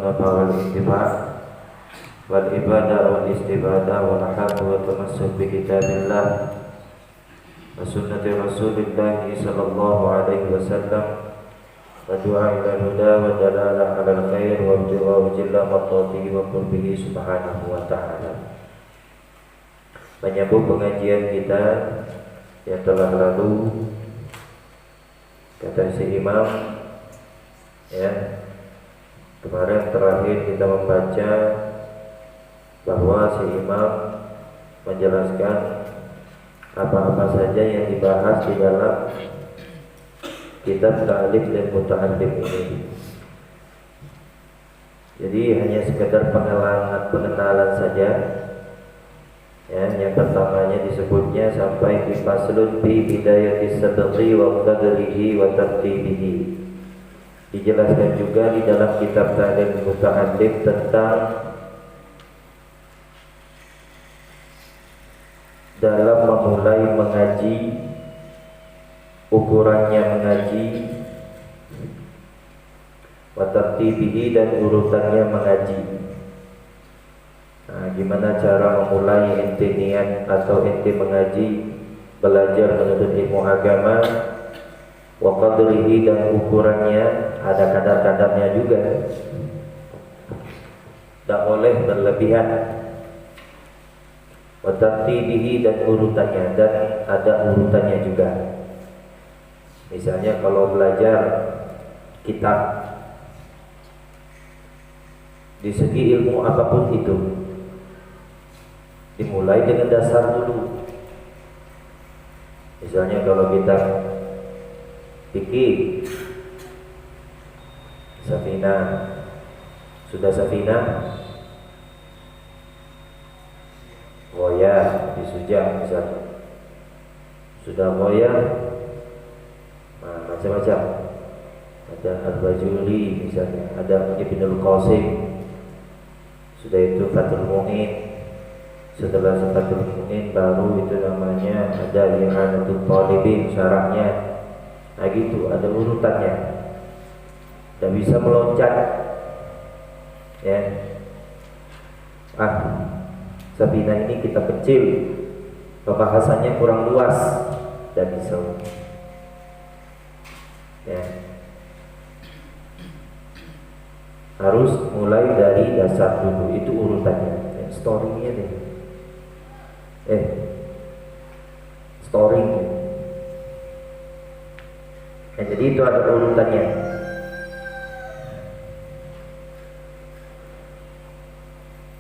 nafa wal intifa' wal ibadah wal istibadah wal hamd wa tamassuk bi kitabillah wa sunnati Rasulillah sallallahu alaihi wasallam wa du'a ila huda wa dalalah ala khair wa ibtigha jalla maqtatihi wa qurbihi subhanahu wa ta'ala. Menyambung pengajian kita yang telah lalu, kata si imam, ya, kemarin terakhir kita membaca bahwa si imam menjelaskan apa-apa saja yang dibahas di dalam kitab Ta'lim dan Muta'allim ini. Jadi hanya sekedar pengenalan saja. Ya, yang pertamanya disebutnya sampai di faslun bi bidayatis sabqi wa qadrihi wa tartibihi. Dijelaskan juga di dalam kitab Ta'lim Muta'allim tentang dalam memulai mengaji, ukurannya mengaji, wa tartibihi dan urutannya mengaji. Nah, gimana cara memulai ente niat atau ente mengaji, belajar menuntut ilmu agama, wa qadrihi dan ukurannya, ada kadar-kadarnya juga. Tak boleh berlebihan. Wa tartibihi dan urutannya, dan ada urutannya juga. Misalnya kalau belajar kitab di segi ilmu apapun itu, dimulai dengan dasar dulu. Misalnya kalau kita fikih, Safinah, sudah Safinah, Ghoya, Bisujah misalnya, sudah Ghoya, nah, macam-macam. Ada Al-Bajuri misalnya, ada Ibnul Qasim, sudah itu Fathul Mu'in. Setelah Fathul Mu'in baru itu namanya ada I'anatul Talibin, syaratnya. Nah gitu, ada urutannya. Tidak bisa meloncat, ya. Safinah ini kita kecil, pembahasannya kurang luas, dan bisa, ya. Harus mulai dari dasar dulu, itu urutannya. Story-nya deh. Story. Nah, jadi itu ada urutannya.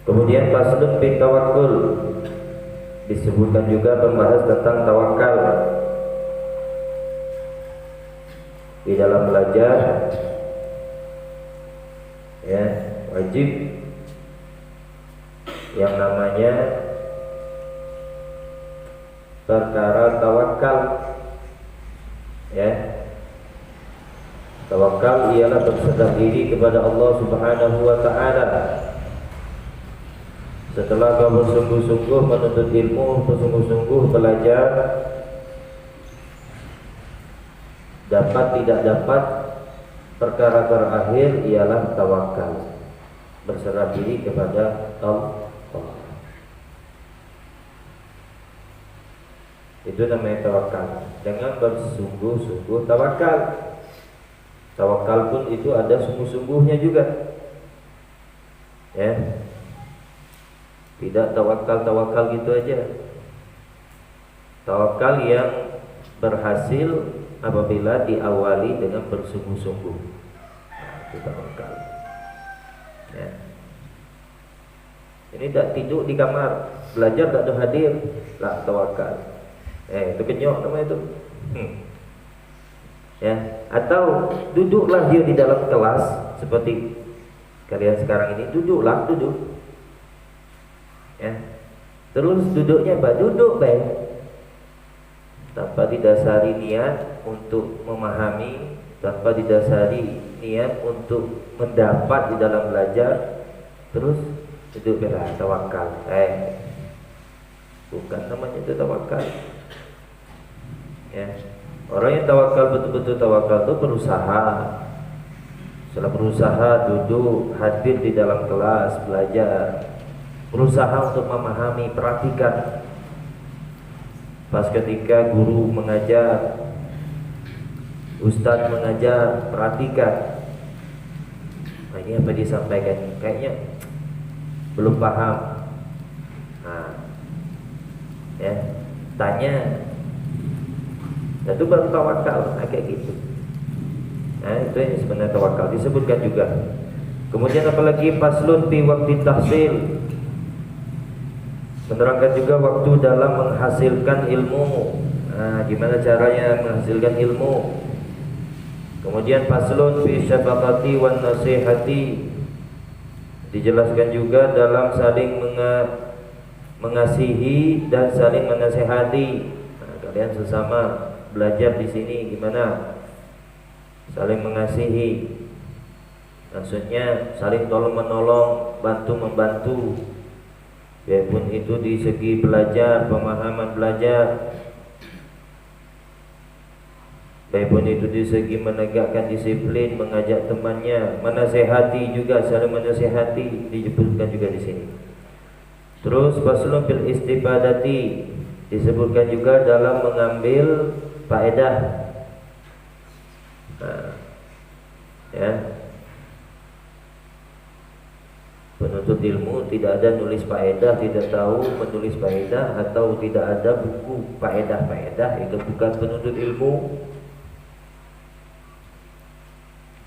Kemudian faslun bi tawakkul, disebutkan juga membahas tentang tawakal. Di dalam belajar, ya, wajib yang namanya perkara tawakal, ya. Tawakal ialah berserah diri kepada Allah Subhanahu wa ta'ala. Setelah kau bersungguh-sungguh menuntut ilmu, bersungguh-sungguh belajar, dapat tidak dapat, perkara terakhir ialah tawakal, berserah diri kepada Allah. Itu namanya tawakal. Dengan bersungguh-sungguh tawakal. Tawakal pun itu ada sungguh-sungguhnya juga, ya. Tidak tawakal gitu aja. Tawakal yang berhasil apabila diawali dengan bersungguh-sungguh. Itu tawakal, ya. Ini tidak tidur di kamar, belajar tak ada hadir, lah tawakal. Itu kenyok namanya itu. Ya, atau duduklah dia di dalam kelas seperti kalian sekarang ini, duduk. Ya. Terus duduknya duduk baik, tanpa didasari niat untuk memahami, tanpa didasari niat untuk mendapat di dalam belajar, terus duduk bela tawakal. Bukan namanya itu tawakal. Ya. Orang yang tawakal betul-betul tawakal itu berusaha Setelah berusaha duduk, hadir di dalam kelas, belajar, berusaha untuk memahami, perhatikan. Pas ketika guru mengajar, ustadz mengajar, perhatikan. Nah, ini apa disampaikan? Kayaknya belum paham. Nah, ya, tanya. Itu baru tawakal, kayak gitu. Nah, itu yang sebenarnya tawakal disebutkan juga. Kemudian apalagi faslun fi waqti tahsil, menerangkan juga waktu dalam menghasilkan ilmu. Nah, gimana caranya menghasilkan ilmu. Kemudian faslun fi syafaqati wan nasihati, dijelaskan juga dalam saling mengasihi dan saling menasihati. Nah, kalian sesama belajar di sini gimana saling mengasihi, maksudnya saling tolong menolong, bantu membantu, biarpun itu di segi belajar, pemahaman belajar, biarpun itu di segi menegakkan disiplin, mengajak temannya, menasehati juga, saling menasehati, disebutkan juga di sini. Terus faslun fil istibadati, disebutkan juga dalam mengambil faedah. Nah, ya, penuntut ilmu tidak ada nulis faedah, tidak tahu menulis faedah, atau tidak ada buku faedah-faedah, itu bukan penuntut ilmu.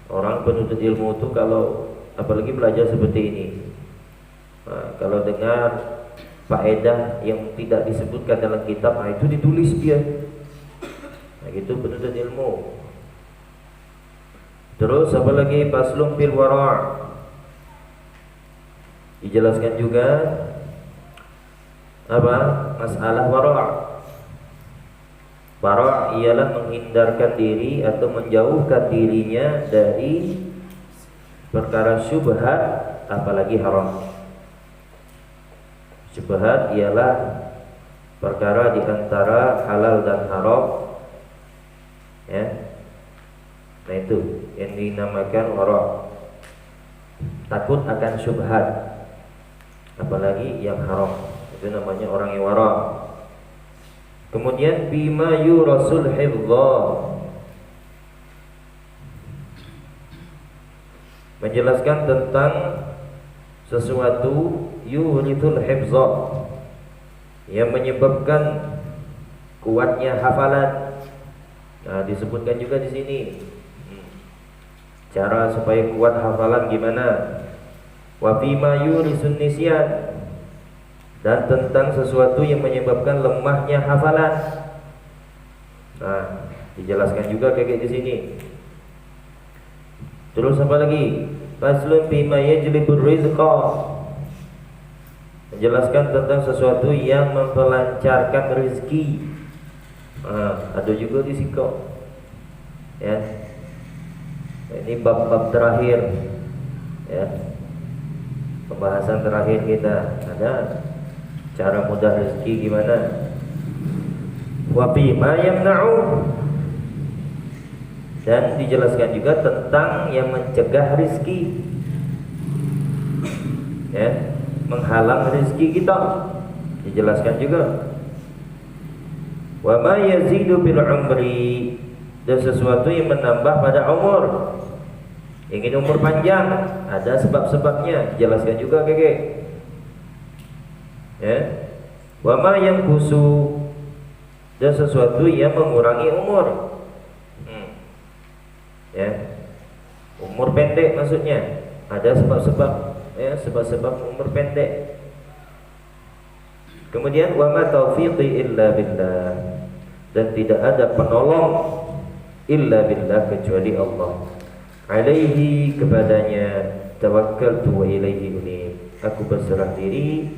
Orang penuntut ilmu itu kalau apalagi belajar seperti ini, nah, kalau dengar faedah yang tidak disebutkan dalam kitab, nah itu ditulis dia. Nah, itu penuntut ilmu. Terus apalagi faslun fil wara', dijelaskan juga apa masalah wara'. Wara' ialah menghindarkan diri atau menjauhkan dirinya dari perkara syubhat, apalagi haram. Syubhat ialah perkara di antara halal dan haram, ya. Nah, itu yang dinamakan wara'. Takut akan syubhat, apalagi yang haram, itu namanya orang yang wara'. Kemudian bima yurasul hifdha, menjelaskan tentang sesuatu yurithul hifdha, yang menyebabkan kuatnya hafalan. Nah, disebutkan juga di sini cara supaya kuat hafalan gimana. Wa bima yurisun nisyan, dan tentang sesuatu yang menyebabkan lemahnya hafalan. Nah, dijelaskan juga kayak di sini. Terus apa lagi? Faslun bima yajlibur rizqa, menjelaskan tentang sesuatu yang memperlancarkan rezeki. Nah, ada juga di sini kok. Ya. Ini bab-bab terakhir, ya. Pembahasan terakhir kita ada cara mudah rezeki gimana. Wa bima yamna'u, dan dijelaskan juga tentang yang mencegah rezeki, ya, menghalang rezeki kita, dijelaskan juga. Wa ma yazidu bil umri, dan sesuatu yang menambah pada umur. Ingin umur panjang, ada sebab-sebabnya, dijelaskan juga kakek. Ya, wa ma yanqusu, dan sesuatu yang mengurangi umur. Ya, umur pendek maksudnya, ada sebab-sebab, ya, sebab-sebab umur pendek. Kemudian wa ma taufiqi illa billah, dan tidak ada penolong illa billah, kecuali Allah. Alaihi, kepadanya tawakkaltu wa ilaihi unib, aku berserah diri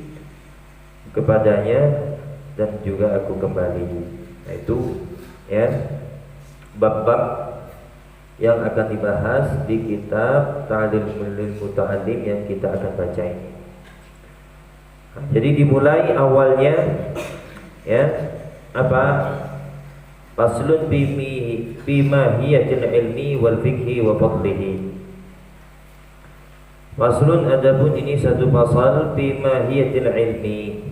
kepadanya dan juga aku kembali. Nah, itu ya bab-bab yang akan dibahas di kitab Ta'limul Muta'allim yang kita akan baca ini. Nah, jadi dimulai awalnya, ya, apa? Faslun bima hiyatil ilmi wal fikhi wa fadlihi. Faslun, adapun ini satu pasal fi mahiyatil ilmi,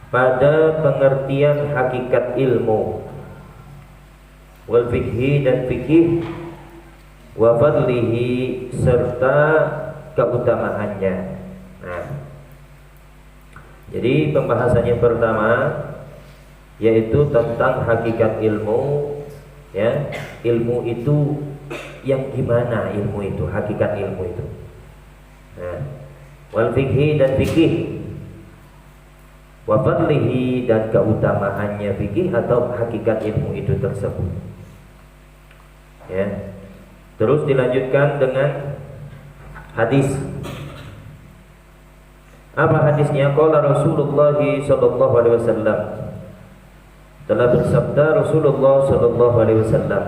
pada pengertian hakikat ilmu, wal fikhi dan fikih, wa fadlihi serta keutamaannya. Nah, jadi pembahasan yang pertama yaitu tentang hakikat ilmu, ya. Ilmu itu yang gimana, ilmu itu, hakikat ilmu itu. Nah, wal fikhi dan fikih, wa fadlihi dan keutamaannya fikih atau hakikat ilmu itu tersebut. Ya. Terus dilanjutkan dengan hadis. Apa hadisnya? Qala Rasulullah sallallahu alaihi wasallam. Telah bersabda Rasulullah sallallahu alaihi wasallam,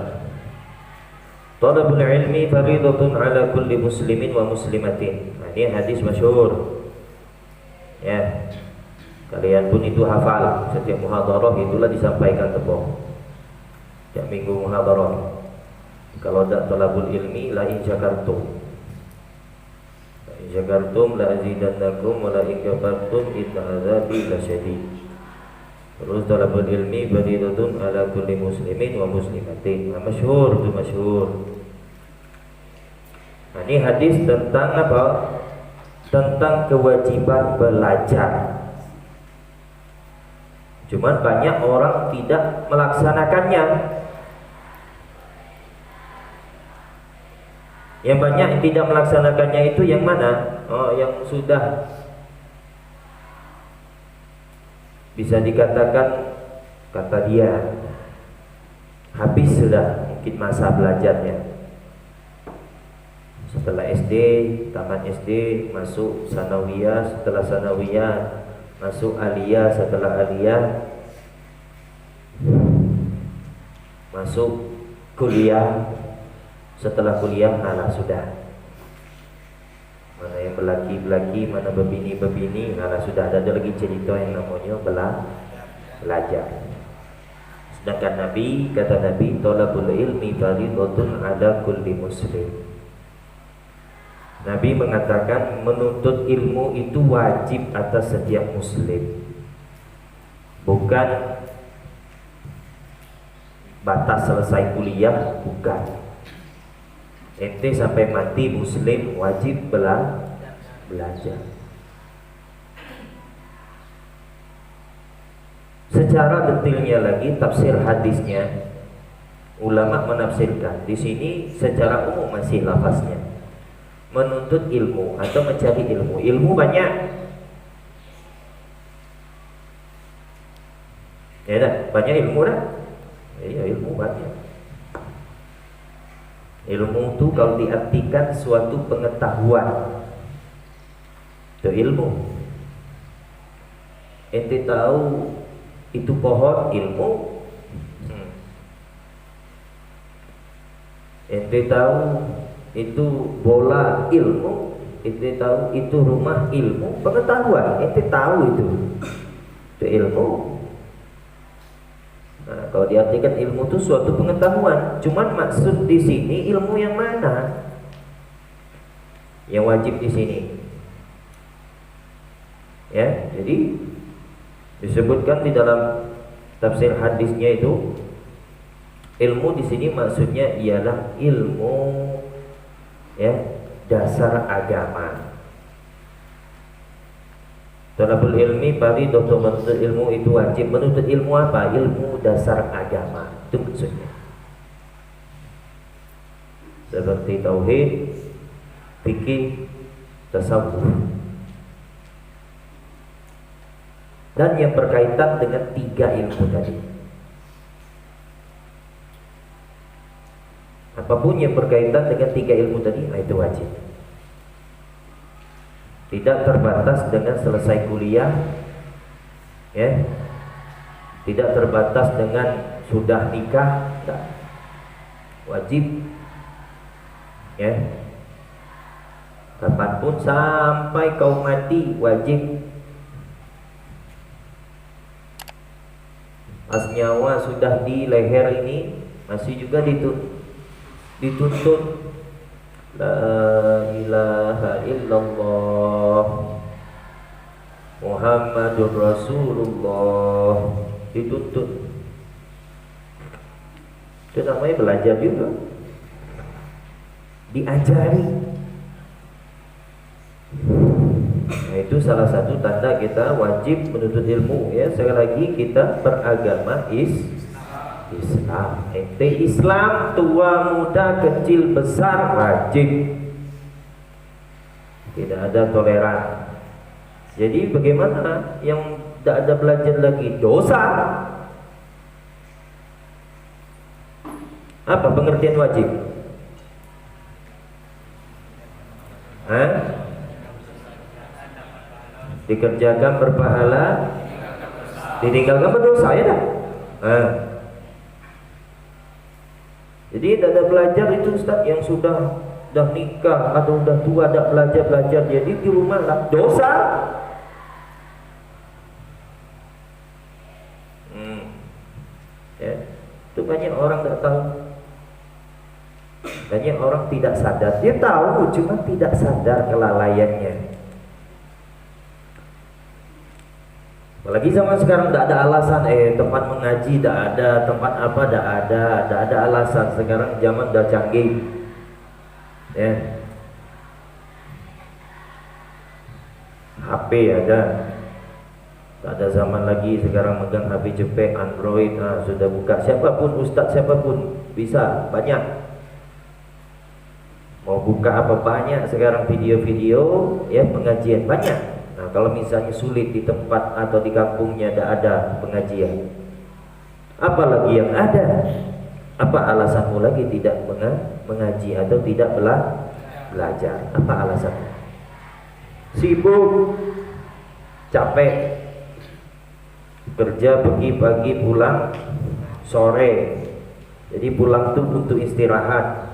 talabul ilmi faridatun ala kulli muslimin wa muslimatin. Nah, ini hadis masyhur. Ya. Kalian pun itu hafal. Setiap muhadharah itulah disampaikan tepung. Setiap minggu muhadharah. Kalau tidak talabul ilmi la in syakartum. La in syakartum la azidannakum wa la in kafartum inna azabi lasyadid. Terus talabul ilmi faridatun ala kulli muslimin wa muslimatin. Nah, masyhur itu masyhur. Nah, ini hadis tentang apa? Tentang kewajiban belajar. Cuman banyak orang tidak melaksanakannya. Yang banyak yang tidak melaksanakannya itu yang mana? Oh, yang sudah bisa dikatakan, kata dia, habis sudah mungkin masa belajarnya. Setelah SD, tamat SD, masuk sanawiyah, setelah sanawiyah masuk aliyah, setelah aliyah masuk kuliah, setelah kuliah malah sudah mana yang belaki-belaki, mana bebini-bebini, malah sudah ada lagi cerita yang namanya belajar. Sedangkan Nabi, kata Nabi, talabul ilmi fardhatun ala kulli muslim. Nabi mengatakan menuntut ilmu itu wajib atas setiap muslim, bukan batas selesai kuliah, bukan. Ente sampai mati muslim wajib belajar. Secara detailnya lagi tafsir hadisnya, ulama menafsirkan di sini secara umum masih lafaznya menuntut ilmu atau mencari ilmu. Ilmu banyak, ya dah, banyak ilmu dah. Iya, ilmu banyak. Ilmu itu kalau diartikan suatu pengetahuan, itu ilmu. Ente tahu itu pohon, ilmu. Ente tahu itu bola, ilmu. Ente tahu itu rumah, ilmu, pengetahuan. Ente tahu itu ilmu. Nah, kalau diartikan ilmu itu suatu pengetahuan. Cuman maksud di sini ilmu yang mana? Yang wajib di sini. Ya, jadi disebutkan di dalam tafsir hadisnya itu, ilmu di sini maksudnya ialah ilmu, ya, dasar agama. Talabul ilmi fardhatun, menuntut ilmu itu wajib. Menuntut ilmu apa? Ilmu dasar agama. Itu maksudnya. Seperti tauhid, fikih, tasawuf. Dan yang berkaitan dengan 3 ilmu tadi. Apapun yang berkaitan dengan 3 ilmu tadi, itu wajib. Tidak terbatas dengan selesai kuliah, ya. Tidak terbatas dengan sudah nikah, tidak. Wajib, ya. Kapanpun sampai kau mati wajib. Pas nyawa sudah di leher ini masih juga dituntut La ilaha illallah Muhammadur Rasulullah. Dituntut. Itu namanya belajar juga, diajari. Nah, itu salah satu tanda kita wajib menuntut ilmu, ya. Sekali lagi kita beragama Islam. Islam tua muda kecil besar wajib. Tidak ada toleran. Jadi bagaimana yang tidak ada belajar lagi dosa? Apa pengertian wajib? Dikerjakan berpahala, ditinggalkan berdosa, ya dah. Jadi tidak ada belajar itu Ustaz yang sudah nikah atau sudah tua tidak belajar, jadi di rumah lah dosa. Ya, itu banyak orang tidak tahu. Banyak orang tidak sadar. Dia tahu, cuma tidak sadar kelalaiannya. Apalagi zaman sekarang tidak ada alasan, tempat mengaji tidak ada, tempat apa tidak ada alasan. Sekarang zaman sudah canggih, ya. HP ada, tak ada zaman lagi sekarang megang HP cepet, Android, sudah buka. Siapapun, ustaz siapapun bisa, banyak. Mau buka apa banyak sekarang video-video, ya, pengajian banyak. Nah, kalau misalnya sulit di tempat atau di kampungnya tidak ada pengajian, apalagi yang ada, apa alasanmu lagi tidak mengaji atau tidak belajar? Apa alasanmu? Sibuk, capek, kerja pergi pagi pulang sore, jadi pulang tuh untuk istirahat,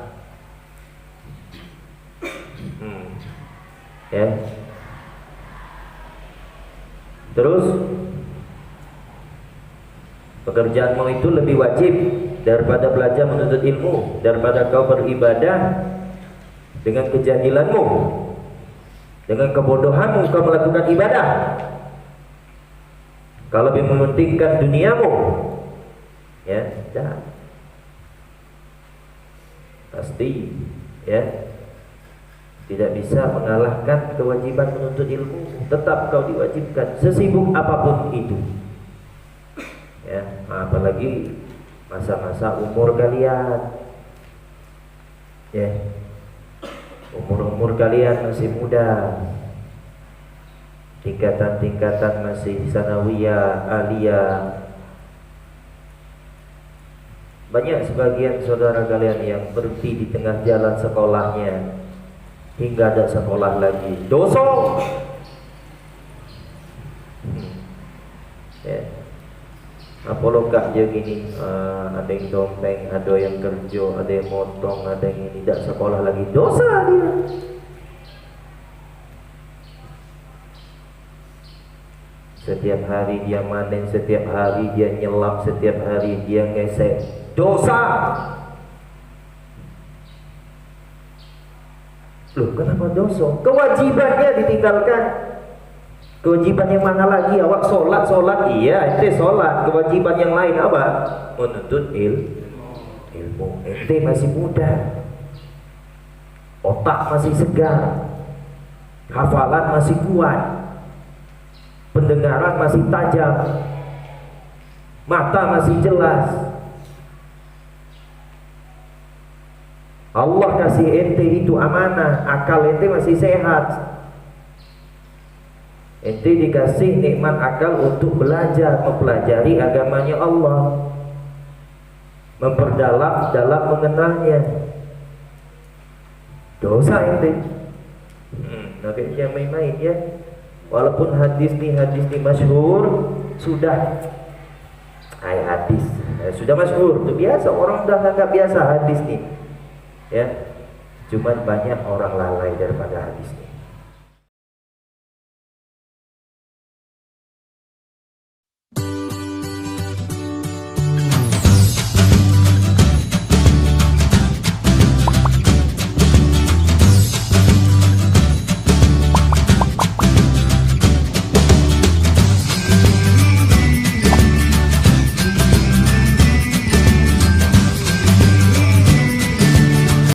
ya. Terus pekerjaanmu itu lebih wajib daripada belajar menuntut ilmu, daripada kau beribadah dengan kejahilanmu, dengan kebodohanmu kau melakukan ibadah. Kau lebih mementingkan duniamu, ya, dah. Pasti, ya, tidak bisa mengalahkan kewajiban menuntut ilmu. Tetap kau diwajibkan sesibuk apapun itu, ya. Apalagi masa-masa umur kalian, ya, umur kalian masih muda, tingkatan masih sanawiyah, aliyah. Banyak sebagian saudara kalian yang berhenti di tengah jalan sekolahnya, hingga ada sekolah lagi, dosa. Ya. Apa lo kak je gini, ada yang dompeng, ada yang kerja, ada yang motong, ada yang ini, tidak sekolah lagi, dosa dia. Setiap hari dia manen, setiap hari dia nyelam, setiap hari dia ngesek, dosa. Loh, kenapa dosa? Kewajibannya ditinggalkan. Kewajiban yang mana lagi? Awak sholat, iya, ente sholat. Kewajiban yang lain apa? Menuntut ilmu. Ente masih muda, otak masih segar, hafalan masih kuat, pendengaran masih tajam, mata masih jelas. Allah kasih ente itu amanah, akal ente masih sehat. Ente dikasih nikmat akal untuk belajar, mempelajari agamanya Allah, memperdalam dalam mengenalnya. Dosa ente. Nakanya main-main, ya. Walaupun hadis nih masyhur, sudah hadis sudah masyhur, itu biasa, orang udah nggak biasa hadis nih. Ya, cuman banyak orang lalai daripada hadis ini.